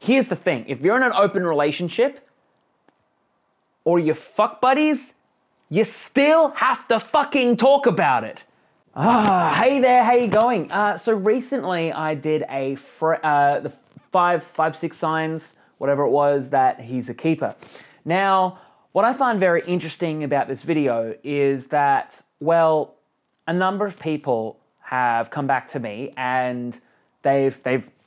Here's the thing. If you're in an open relationship or you're fuck buddies, you still have to fucking talk about it. Hey there, how you going? So recently I did the five, 6 signs, whatever it was, that he's a keeper. Now, what I find very interesting about this video is that, well, a number of people have come back to me and they've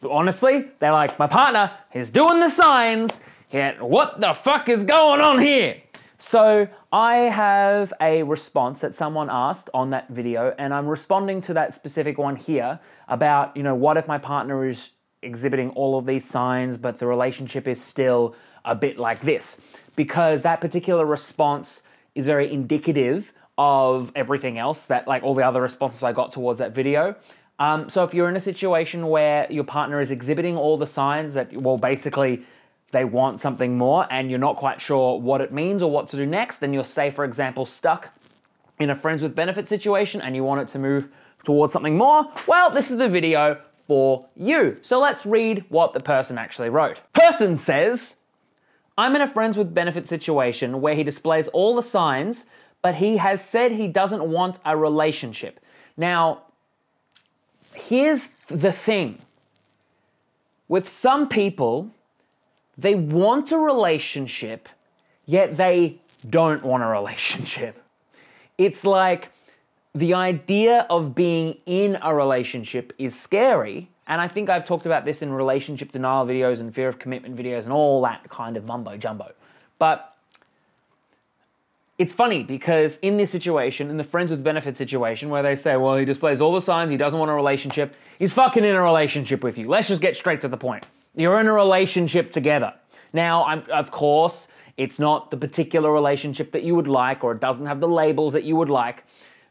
honestly, they're like, my partner is doing the signs, yet what the fuck is going on here? So I have a response that someone asked on that video, and I'm responding to that specific one here about, what if my partner is exhibiting all of these signs, but the relationship is still a bit like this? Because that particular response is very indicative of everything else, that like all the other responses I got towards that video. So if you're in a situation where your partner is exhibiting all the signs that, well, basically they want something more and you're not quite sure what it means or what to do next, then you're, say, for example, stuck in a friends with benefits situation and you want it to move towards something more, well, this is the video for you. So let's read what the person actually wrote. Person says, I'm in a friends with benefits situation where he displays all the signs, but he has said he doesn't want a relationship. Now, here's the thing. With some people, they want a relationship, yet they don't want a relationship. It's like the idea of being in a relationship is scary. And I think I've talked about this in relationship denial videos and fear of commitment videos and all that kind of mumbo jumbo. But it's funny because in this situation, in the friends with benefits situation, where they say, well, he displays all the signs, he doesn't want a relationship, he's fucking in a relationship with you. Let's just get straight to the point. You're in a relationship together. Now, of course, it's not the particular relationship that you would like, or it doesn't have the labels that you would like.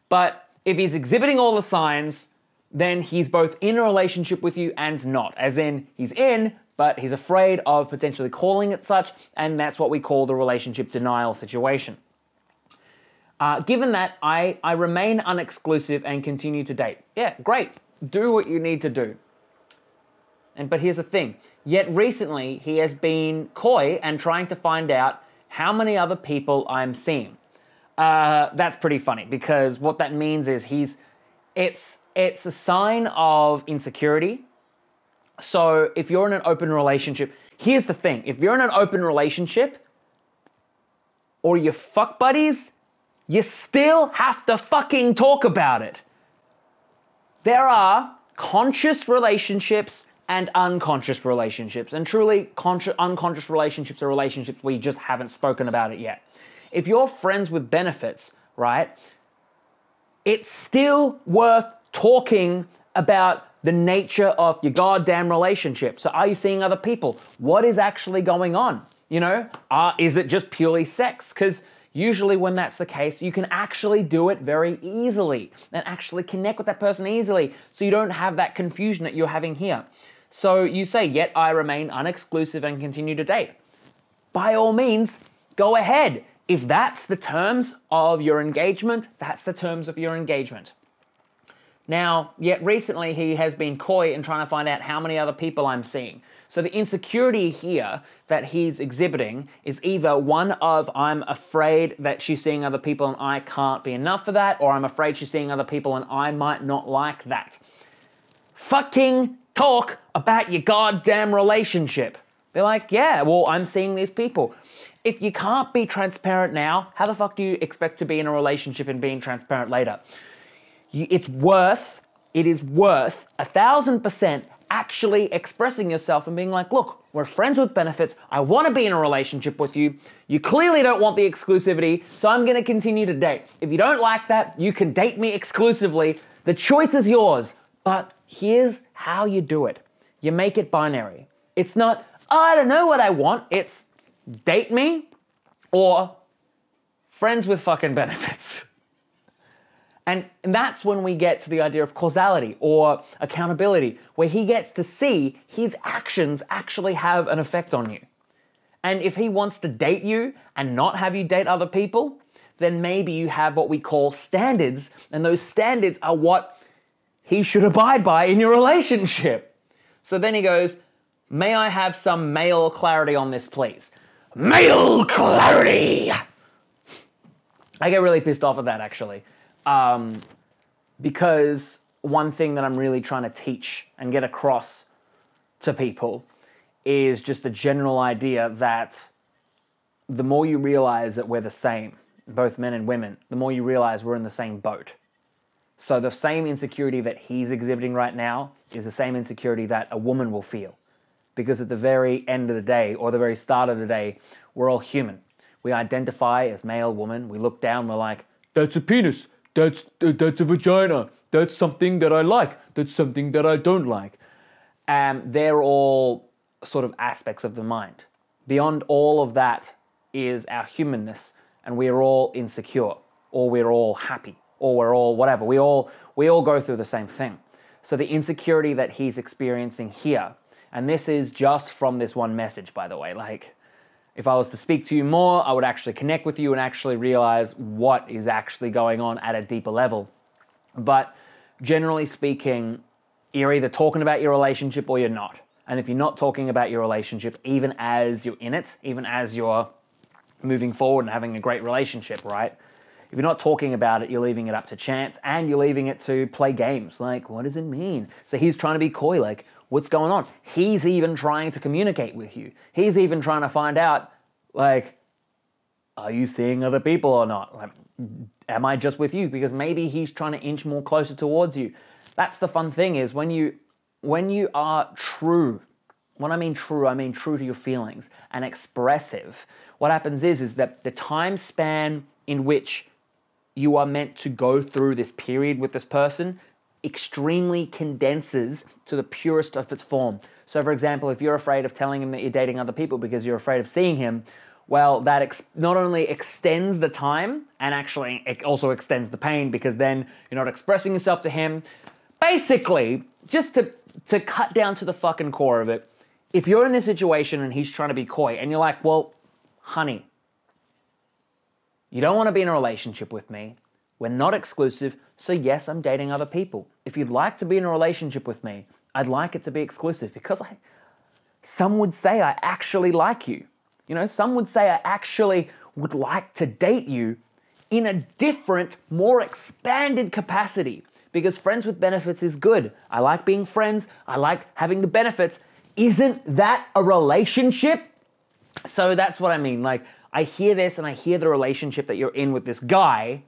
But if he's exhibiting all the signs, then he's both in a relationship with you and not. As in, he's in, but he's afraid of potentially calling it such, and that's what we call the relationship denial situation. Given that, I remain unexclusive and continue to date. Yeah, great. Do what you need to do. But here's the thing. Yet recently, he has been coy and trying to find out how many other people I'm seeing. That's pretty funny because what that means is it's a sign of insecurity. So if you're in an open relationship, here's the thing. If you're in an open relationship or you're fuck buddies, you still have to fucking talk about it. There are conscious relationships and unconscious relationships. And truly, unconscious relationships are relationships where you just haven't spoken about it yet. If you're friends with benefits, right, it's still worth talking about the nature of your goddamn relationship. So are you seeing other people? What is actually going on? Is it just purely sex? Because usually when that's the case, you can actually do it very easily and actually connect with that person easily. So you don't have that confusion that you're having here. So you say, yet I remain unexclusive and continue to date. By all means, go ahead. If that's the terms of your engagement, that's the terms of your engagement. Now, yet recently he has been coy in trying to find out how many other people I'm seeing. So the insecurity here that he's exhibiting is either one of, I'm afraid that she's seeing other people and I can't be enough for that, or I'm afraid she's seeing other people and I might not like that. Fucking talk about your goddamn relationship. They're like, yeah, well, I'm seeing these people. If you can't be transparent now, how the fuck do you expect to be in a relationship and being transparent later? It is worth 1,000% actually expressing yourself and being like, look, we're friends with benefits. I want to be in a relationship with you. You clearly don't want the exclusivity, so I'm going to continue to date. If you don't like that, you can date me exclusively. The choice is yours. But here's how you do it. You make it binary. It's not, oh, I don't know what I want. It's date me or friends with fucking benefits. And that's when we get to the idea of causality or accountability, where he gets to see his actions actually have an effect on you. And if he wants to date you and not have you date other people, then maybe you have what we call standards, and those standards are what he should abide by in your relationship. So then he goes, May I have some male clarity on this, please? Male clarity! I get really pissed off at that, actually. Because one thing that I'm really trying to teach and get across to people is just the general idea that the more you realize that we're the same, both men and women, the more you realize we're in the same boat. So the same insecurity that he's exhibiting right now is the same insecurity that a woman will feel. Because at the very end of the day, or the very start of the day, we're all human. We identify as male, woman. We look down, we're like, that's a penis. That's a vagina. That's something that I like. That's something that I don't like. And they're all sort of aspects of the mind. Beyond all of that is our humanness, and we are all insecure, or we're all happy, or we're all whatever. We all go through the same thing. So the insecurity that he's experiencing here, and this is just from this one message, by the way, like, if I was to speak to you more, I would actually connect with you and actually realize what is actually going on at a deeper level. But generally speaking, you're either talking about your relationship or you're not. And if you're not talking about your relationship, even as you're in it, even as you're moving forward and having a great relationship, right? If you're not talking about it, you're leaving it up to chance, and you're leaving it to play games. Like, what does it mean? So he's trying to be coy, like, what's going on? He's even trying to communicate with you. He's even trying to find out, like, are you seeing other people or not? Like, am I just with you? Because maybe he's trying to inch more closer towards you. That's the fun thing, is when you are true, when I mean true to your feelings and expressive, what happens is that the time span in which you are meant to go through this period with this person extremely condenses to the purest of its form. So for example, if you're afraid of telling him that you're dating other people because you're afraid of seeing him, well, that not only extends the time, and actually it also extends the pain, because then you're not expressing yourself to him. Basically, just to cut down to the fucking core of it, if you're in this situation and he's trying to be coy and you're like, well, honey, you don't want to be in a relationship with me. We're not exclusive, so yes, I'm dating other people. If you'd like to be in a relationship with me, I'd like it to be exclusive, because some would say I actually like you. You know, some would say I actually would like to date you in a different, more expanded capacity, because friends with benefits is good. I like being friends. I like having the benefits. Isn't that a relationship? So that's what I mean. Like, I hear this and I hear the relationship that you're in with this guy,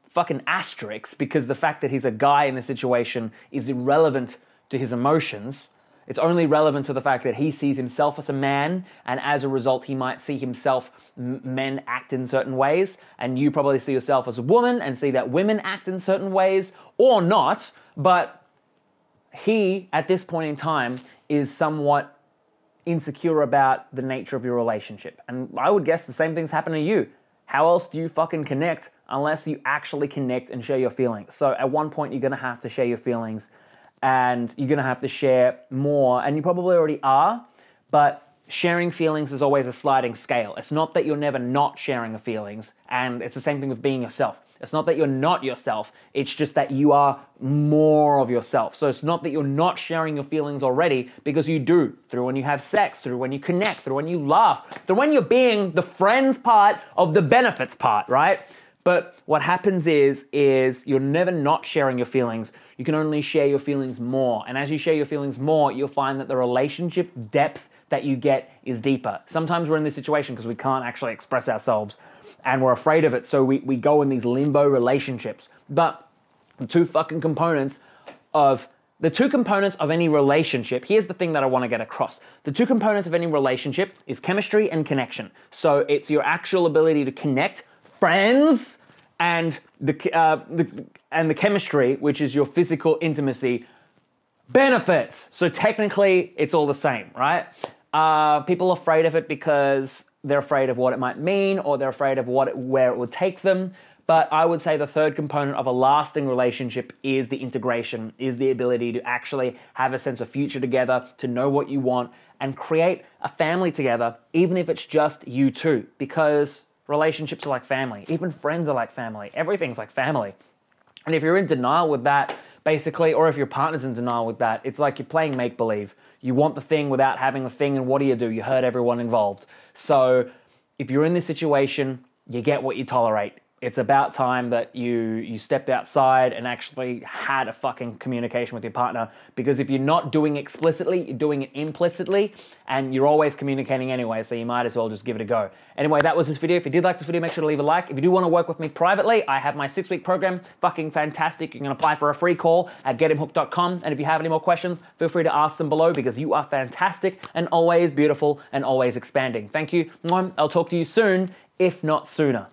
fucking asterisks, because the fact that he's a guy in this situation is irrelevant to his emotions. It's only relevant to the fact that he sees himself as a man, and as a result, he might see himself, men act in certain ways, and you probably see yourself as a woman and see that women act in certain ways, or not, but he, at this point in time, is somewhat insecure about the nature of your relationship. And I would guess the same things happen to you. How else do you fucking connect unless you actually connect and share your feelings? So at one point, you're going to have to share your feelings, and you're going to have to share more, and you probably already are, but sharing feelings is always a sliding scale. It's not that you're never not sharing your feelings, and it's the same thing with being yourself. It's not that you're not yourself, it's just that you are more of yourself. So it's not that you're not sharing your feelings already, because you do, through when you have sex, through when you connect, through when you laugh, through when you're being the friends part of the benefits part, right? But what happens is you're never not sharing your feelings. You can only share your feelings more. And as you share your feelings more, you'll find that the relationship depth that you get is deeper. Sometimes we're in this situation because we can't actually express ourselves and we're afraid of it. So we go in these limbo relationships. But the two components of any relationship, here's the thing that I want to get across. The two components of any relationship is chemistry and connection. So it's your actual ability to connect, friends, and the chemistry, which is your physical intimacy, benefits. So technically, it's all the same, right? People are afraid of it because they're afraid of what it might mean, or they're afraid of where it would take them. But I would say the third component of a lasting relationship is the integration, is the ability to actually have a sense of future together, to know what you want, and create a family together, even if it's just you two, because relationships are like family. Even friends are like family. Everything's like family. And if you're in denial with that, basically, or if your partner's in denial with that, it's like you're playing make-believe. You want the thing without having the thing, and what do? You hurt everyone involved. So if you're in this situation, you get what you tolerate. It's about time that you stepped outside and actually had a fucking communication with your partner, because if you're not doing it explicitly, you're doing it implicitly, and you're always communicating anyway, so you might as well just give it a go. Anyway, that was this video. If you did like this video, make sure to leave a like. If you do want to work with me privately, I have my 6-week program, fucking fantastic. You can apply for a free call at gethimhooked.com, and if you have any more questions, feel free to ask them below, because you are fantastic and always beautiful and always expanding. Thank you. I'll talk to you soon, if not sooner.